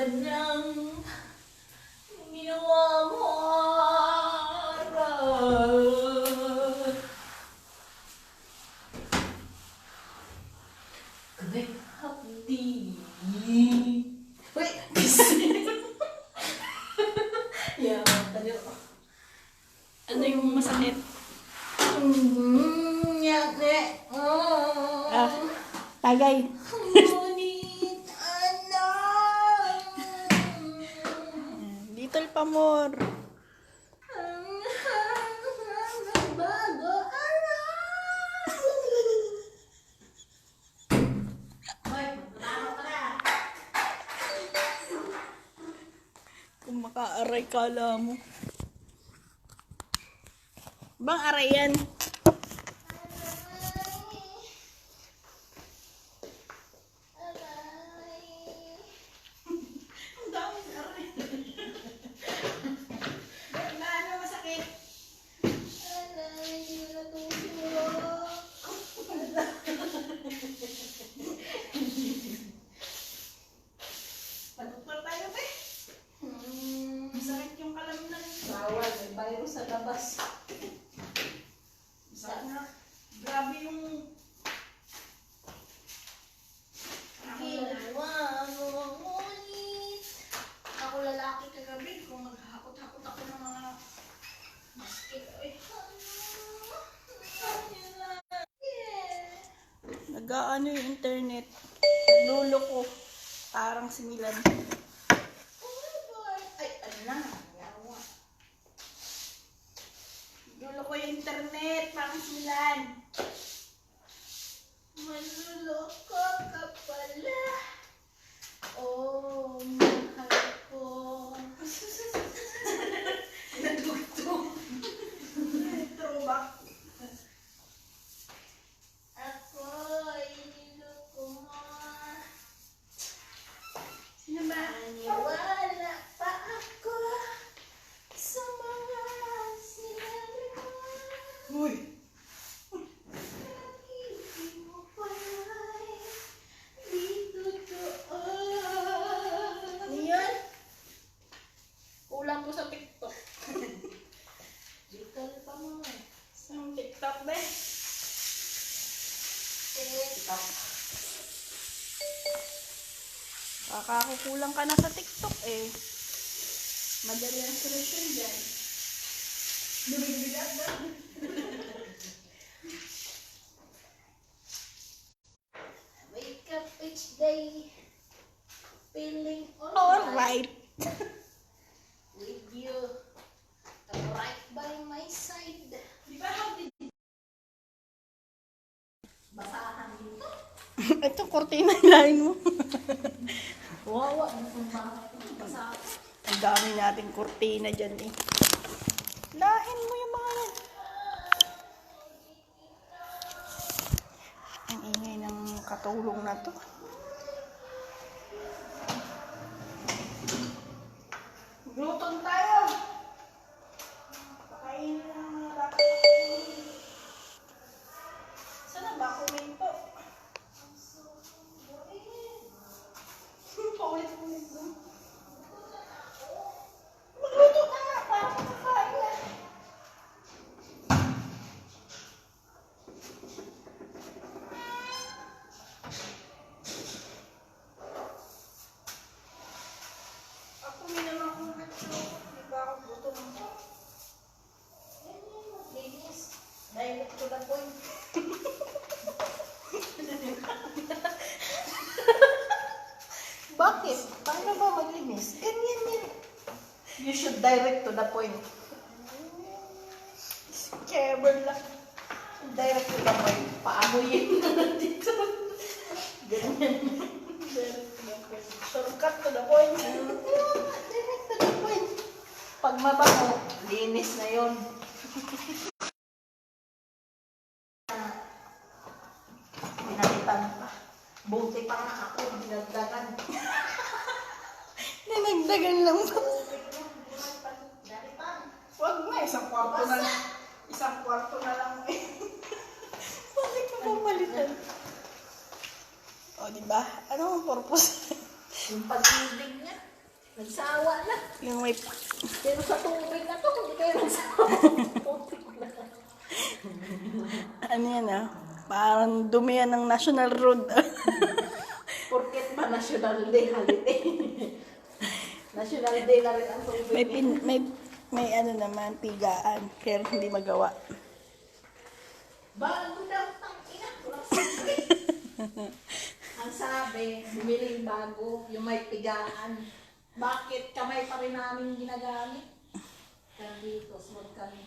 ng ginawa mo, aral. Kahit hapdi. Wait, yeah, tayo. Ano yung masakit? Yakne. Tagay. Ngunit, anak. Little Pamor. Bago, anak. Hoy, magtatawa ka na. Kung maka-aray kala mo. Bang aray yan? Ang daming aray. Ano masakit? Aray, natutulog. Paduktor tayo, be. Masakit yung kalamnan. Bawal, may virus sa labas. Sana, grabe yung ginawa mo, ngunit ako lalaki kagabi kung maghakot-hakot ako ng mga basket. Nag-aano yung internet. Nagluloko. Parang si Milan. Ay, ano na, yawa. Nagluloko yung internet. Parang si Milan. Manluloko ka pala. Oh, mahal ko. Natugtog. Throwback. Ako'y niloko mo. Sino ba? Naniwala pa ako sa mga sinabi mo. Uy! Pag-ibig mo pala'y di totoo. Ano yun? Kulang ko sa TikTok. Little pa mo eh. Isang TikTok ba? TikTok. Kakakukulang ka na sa TikTok eh. Madali ang solusyon dyan. Lumibigat ba? Wake up each day feeling alright Alright. with you right by my side. Di ba how did Basahan dito. ito, kortina ilahin mo. Wawa, bakit basahan? Ang dami nating kortina dyan eh. Lahin mo yung mga yan. Ang ingay ng katulong na to. Gluton tayo. Pakainin ng mga dapat pakainin. Sana ba komento? Paulit-ulit mo. Magluto ka nga para makakain na. Ako may naman kung di ba ako gutom ko? Linis. Direct to the point. Bakit? Paano ba maglinis? Ganyan yan. You should direct to the point. Scabber lang. Direct to the point. Paano yun dito? Ganyan. Direct to the point. Shortcut to the point. Direct to the point. Pag mabango, linis na yun. Pinalitan pa. Buti pa nga ako, dinagdagan. Dinagdagan lang ba? Wag na, isang kwarto na lang. Isang kwarto na lang eh. Bakit ka pumalitan? O, diba? Ano ang purpose? Yung pag-ibig niya. Nagsawa na. Yung may... Pero sa tubig na to, hindi kayo nagsawa. Tubig na. Ano yan ah? Parang dumi yan ng National Road. Porket ba National Day holiday? National Day na rin ang tubig. may ano naman, tigaan. Pero hindi magawa. Bago daw, tangina. Walang sabi. Ang sabi, bumili yung bago, yung may tigaan. Bakit kamay pa rin namin ginagamit? Kaya dito, smooth kami.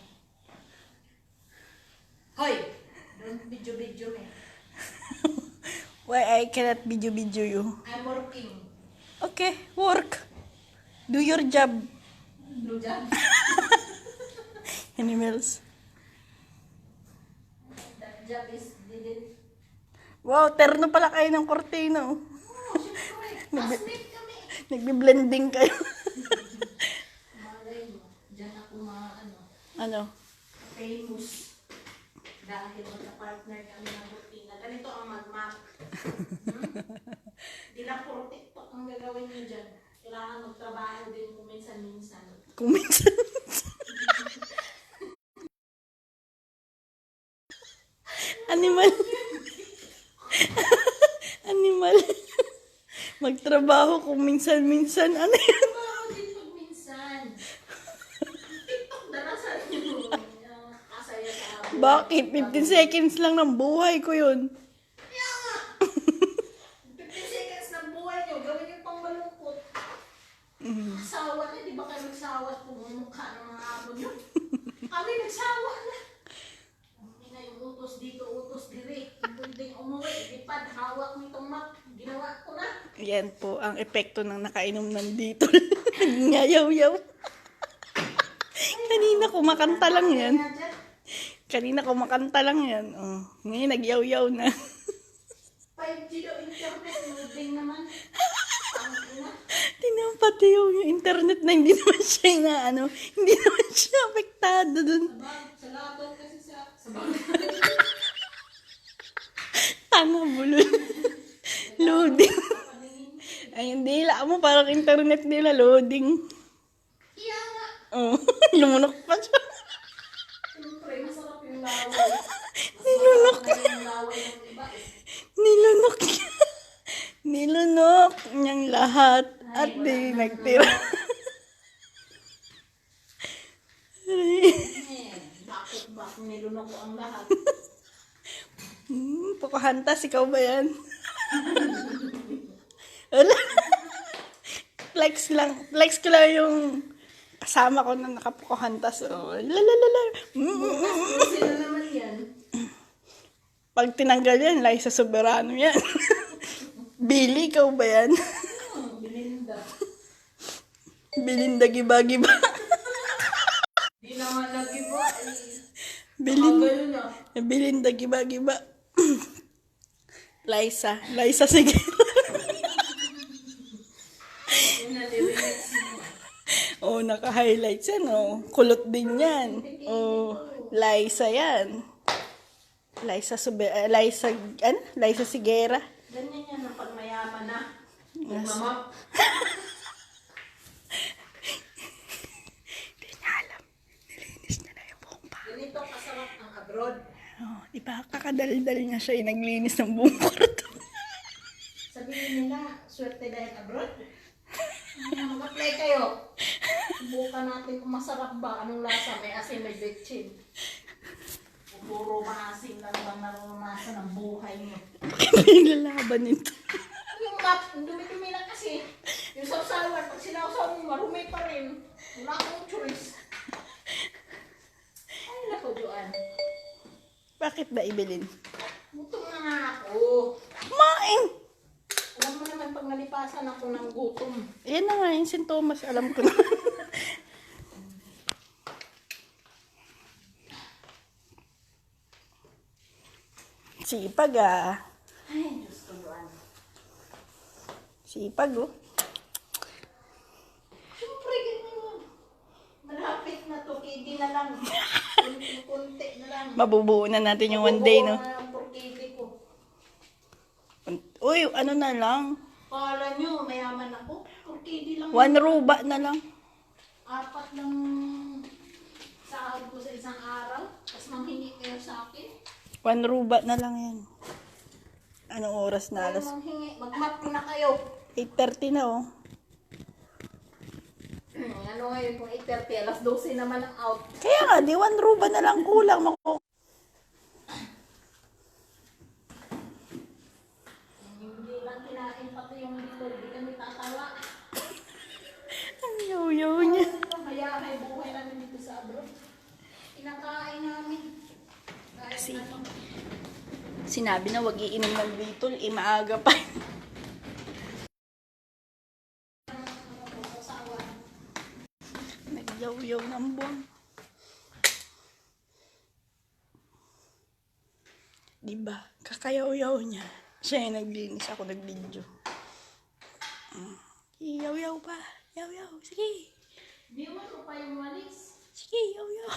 Hoy! Don't video me. Why I cannot video you? I'm working. Okay, work. Do your job. Blue job. Animals. That job is didn't. Wow, terno pala kayo ng kortino. Oh, syempre. Classmate kami. Nagbi-blending kayo. Malay mo, dyan ako Ano? famous. Dahil magka-partner kami ng rutina. Ganito ang mag-map. Di lang puro TikTok ang gagawin nyo dyan. Kailangan magtrabaho din kung minsan-minsan. Kung minsan. Animal. Animal. Magtrabaho kung minsan-minsan. Ano yan? Trabaho din pag minsan. TikTok darasan nyo. Kasaya sa amin. Bakit? 15 seconds lang ng buhay ko yun. Kaya nga! 15 seconds ng buhay nyo, gawin yung pang malungkot. Sawa na, di ba kayo nagsawa at pumumukha ng mga amo nyo? Kami nagsawa na. Hindi na yung utos dito, utos dire. Hindi umuwi, ipad, hawak nitong map. Ginawa ko na. Yan po ang epekto ng nakainom nandito. Ngayaw-yaw. Kanina kumakanta lang yan. Kaya dyan, Kanina kumakanta lang yan. Oh, ngayon nagyaw-yaw na. 5G daw internet, loading naman. Ang ina. Tingnan pati yung internet na hindi naman siya na hindi naman siya apektado dun. Sa laban kasi sa bagay. Tanga bulol. Loading. Ay, hindi. Alam mo, parang internet nila loading. Kaya nga. Oh, lumunok pa siya. Siyempre, masarap yung laway. Nilunok. Masarap na yung laway ng iba eh. Nilunok niya. Nilunok niyang lahat. At di nagtira. Bakit nilunok ko ang lahat? Pocahontas, ikaw ba yan? Wala. Flex ko lang yung kasama ko na naka-Pocahontas. Oh, lalalala. Bukas sila naman yan. Pag tinanggal yan, Liza Soberano yan. Billy, ikaw ba yan? Bilinda. Belinda Giba-Giba. Di naman lagi ba? Bilin, na. Belinda Giba-Giba. Liza sige. Yun na lyrics mo. Oh, naka-highlights yan, oh. Kulot din yan. Oh, Liza yan. Liza Sigera. Ganyan yan ang pagmayaman na. Magmamap. Hindi niya alam. Nilinis niya na yung buong pa. Ganito kasarap ang abroad. Oh, di ba? Kakadaldal niya siya, naglinis ng buong kwarto. Sabihin nila, swerte dahil abroad. Mag-apply kayo. Subukan natin kung masarap ba. Anong lasa? May asin, may betchin. Puro maasim lang bang naranasan ng buhay mo. Nilalaban nito. Yung map, dumi-dumi lang kasi. Yung sausawan, pag sinausaw mo, marumi pa rin. Wala akong choice. Ay, nako, Joanne. Bakit ba ibilin? Gutom na nga ako. Kumain! Alam mo naman, pag nalipasan ako ng gutom. Yan na nga, yung sintomas, alam ko na. Sipag ah. Ay, Diyos ko, Joanne. Sipag oh. Siyempre, ganyan. Malapit na to, KD na lang. Kunti na lang. Mabubuo na natin yung one day, no? Mabubuo na lang for KD ko. Uy, ano na lang? Kala nyo, mayaman ako. Okay, lang. 1 ruba na lang. 4 lang sahod ko sa isang araw. Tapos manghingi kayo sa akin. 1 ruba na lang yan. Anong oras na? Ay, Alas manghingi. Mag-mat na kayo. 8:30 na oh. Ano ngayon kung 8:30, alas 12 naman ang out. Kaya nga, di 1 ruba na lang kulang. Hindi lang kinain pati yung dito. Hindi kami tatawa. Ang yaw-yaw niya. Mayahay buhay namin dito sa abroad. Kinakain namin. Kasi sinabi na wag iinom ng Vitol, maaga pa. Nagyaw-yaw ng buwan. Diba? Kakayaw-yaw niya. Siya yung naglinis, ako nag-video. Yaw-yaw pa. Yaw-yaw. Sige. Di mo pa yung walis. Sige, yaw-yaw.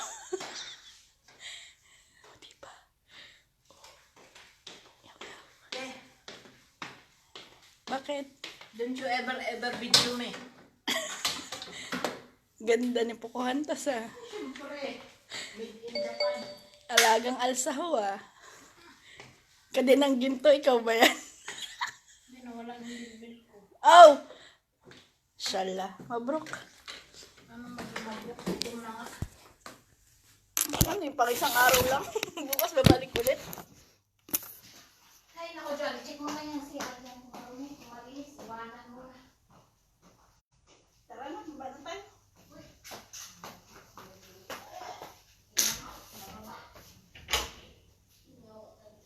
Diba? Yaw-yaw. Eh, Bakit? don't you ever video me. Ganda ni Pocahontas ah. Siyempre, made in Japan. Alagang alsaho ah. Kadinang ginto, ikaw ba yan? Hindi na walang bilbil ko. Oh! Shala. Mabrok. Ano mag-imagok? Ito na nga. Ano yung pang isang araw lang? Bukas babalik ulit. Ay, nako dyan. Check mo na yung siya. Kung marumi, kung malinis, iwanan mo na. Tara na, ba na tayo?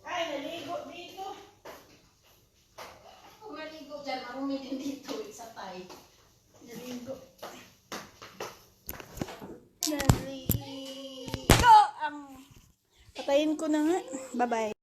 Ay, naligo dito. Kung maligo dyan, marumi din dito. Isa tayo. Naligo. Naligo! Patayin ko na nga. Bye-bye.